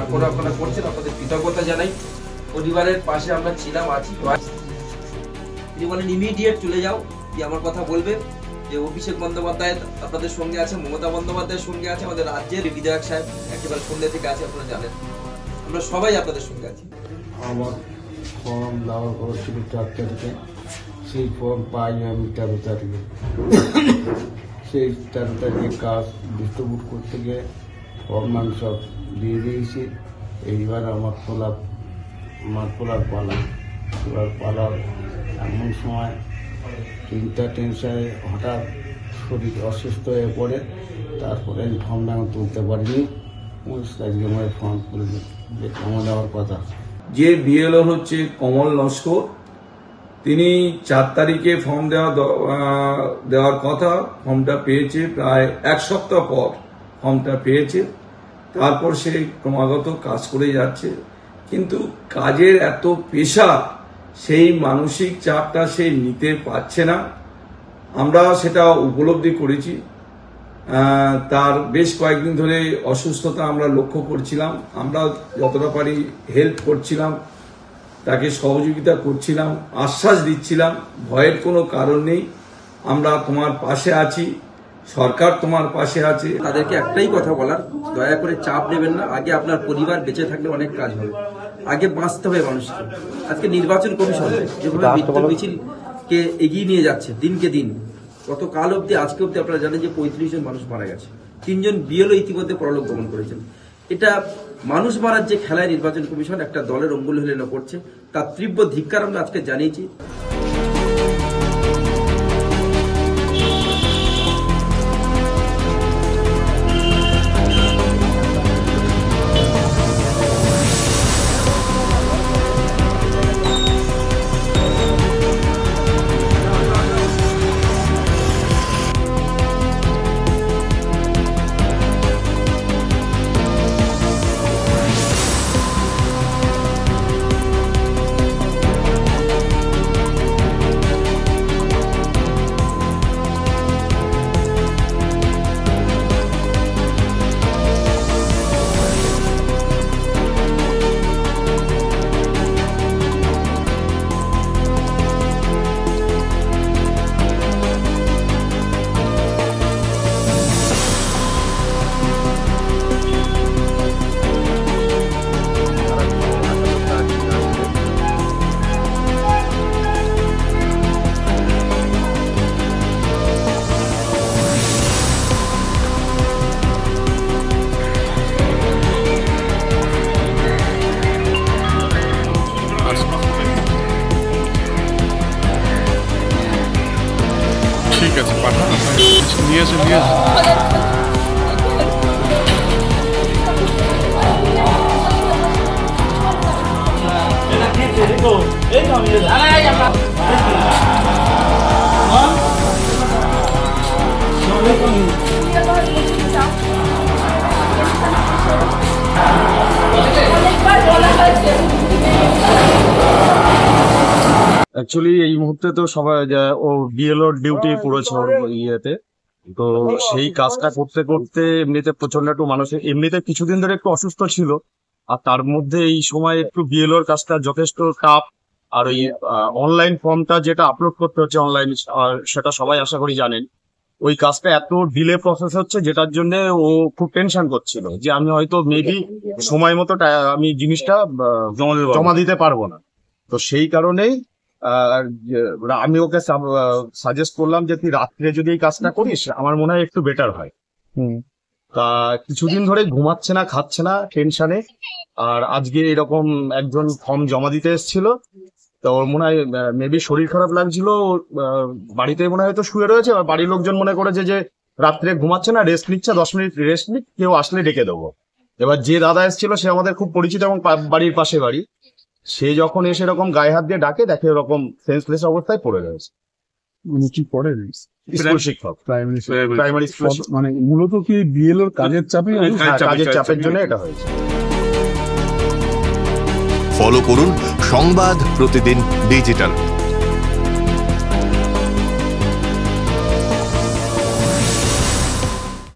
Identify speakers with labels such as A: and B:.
A: তারপরে আপনারা করছেন, আপনাদের কৃতজ্ঞতা জানাই। পরিবারের পাশে আমরা ছিলাম, আছি। তিনি বলেন ইমিডিয়েট চলে যাও, কি আমার কথা বলবে যে অভিষেক বন্দ্যোপাধ্যায় আপনাদের সঙ্গে আছে, মমতা বন্দ্যোপাধ্যায়ের সঙ্গে আছে, আমাদের রাজ্যের বিধায়ক সাহেব একেবারে সন্ধ্যা থেকে আছে, আপনারা জানেন। আমরা সবাই আপনাদের সঙ্গে আছি।
B: আমার ফর্ম দেওয়া হয়েছিল 4 তারিখে, সেই ফর্ম পাই আমি 13 তারিখে। সেই 13 তারিখে কাজ ডিস্ট্রিবিউট করতে গিয়ে ফর্ম আমি সব দিয়ে দিয়েছি। এইবার আমার তোলার পালা। তোলার পালার এমন সময় চিন্তা টেনশনে হঠাৎ শরীর অসুস্থ হয়ে পড়ে, তারপরে আমি ফর্মটা আমি তুলতে পারিনি। 19 তারিখে আমার ফর্ম তুলে জমা দেওয়ার কথা।
C: যে বিএলও হচ্ছে কমল নস্কর, তিনি 4 তারিখে ফর্ম দেওয়ার কথা, ফর্মটা পেয়েছে প্রায় 1 সপ্তাহ পর ফর্মটা পেয়েছে। তারপর সে ক্রমাগত কাজ করে যাচ্ছে, কিন্তু কাজের এত পেশা, সেই মানসিক চাপটা সে নিতে পারছে না। আমরা সেটা উপলব্ধি করেছি। তার বেশ কয়েকদিন ধরে অসুস্থতা আমরা লক্ষ্য করছিলাম। আমরা যতটা পারি হেল্প করছিলাম, তাকে সহযোগিতা করছিলাম, আশ্বাস দিচ্ছিলাম ভয়ের কোনো কারণ নেই, আমরা তোমার পাশে আছি, সরকার তোমার পাশে আছে।
A: তাদেরকে একটাই কথা বলার, দয়া করে চাপ নেবেন না। আগে আপনার পরিবার বেঁচে থাকলে অনেক কাজ হবে, আগে বাঁচতে হবে মানুষকে। আজকে নির্বাচন কমিশন যেভাবে মৃত্যু মিছিলকে এগিয়ে নিয়ে যাচ্ছে দিনকে দিন, গতকাল অব্দি আজকে অব্দি আপনারা জানেন যে 35 জন মানুষ মারা গেছে, 3 জন বিএলও ইতিমধ্যে পরলোক গমন করেছেন। এটা মানুষ মারার যে খেলায় নির্বাচন কমিশন একটা দলের অঙ্গুল হেলনা করছে, তার তীব্র ধিক্কার আমরা আজকে জানিয়েছি।
D: ঠিক আছে, পাঠান, নিয়ে আসুন।
E: অ্যাকচুয়ালি এই মুহূর্তে তো সবাই ও বিএলওর ডিউটি পড়েছে ওর ইয়েতে, তো সেই কাজটা করতে করতে এমনিতে প্রচন্ড একটু মানুষের এমনিতে কিছুদিন ধরে একটু অসুস্থ ছিল, আর তার মধ্যে এই সময় একটু বিএলওর কাজটা যথেষ্ট টাফ। আর ওই অনলাইন ফর্মটা যেটা আপলোড করতে হচ্ছে অনলাইন, সেটা সবাই আশা করি জানেন, ওই কাজটা এত ডিলে প্রসেস হচ্ছে, যেটার জন্য ও খুব টেনশন করছিল যে আমি হয়তো মেবি সময় মতো আমি জিনিসটা জমা দিতে পারবো না। তো সেই কারণেই আমি ওকে সাজেস্ট করলাম যে তুই রাত্রে যদি এই কাজটা করিস, আমার মনে হয় একটু বেটার হয়। তা কিছুদিন ধরে ঘুমাচ্ছে না, খাচ্ছে না টেনশনে। আর আজকে এরকম একজন ফর্ম জমা দিতে এসেছিল, তো ওর মনে হয় মেবি শরীর খারাপ লাগছিল, বাড়িতে মনে হয় তো শুয়ে রয়েছে। আর বাড়ির লোকজন মনে করেছে যে রাত্রে ঘুমাচ্ছে না, রেস্ট নিচ্ছে, 10 মিনিট রেস্ট নিক, কেউ আসলে ডেকে দেবো। এবার যে দাদা এসেছিল সে আমাদের খুব পরিচিত এবং বাড়ির পাশে বাড়ি, সে যখন এসে এরকম গায়ে হাত দিয়ে ডাকে, দেখে এরকম সেন্সলেস অবস্থায় পড়ে রয়েছে।
D: উনি কি করেন?
E: স্কুল শিক্ষক, প্রাইমারি স্কুল।
D: মানে মূলত কি বিএলওর কাজের চাপে?
E: কাজের চাপের জন্য এটা হয়েছে।
F: ফলো করুন সংবাদ প্রতিদিন ডিজিটাল।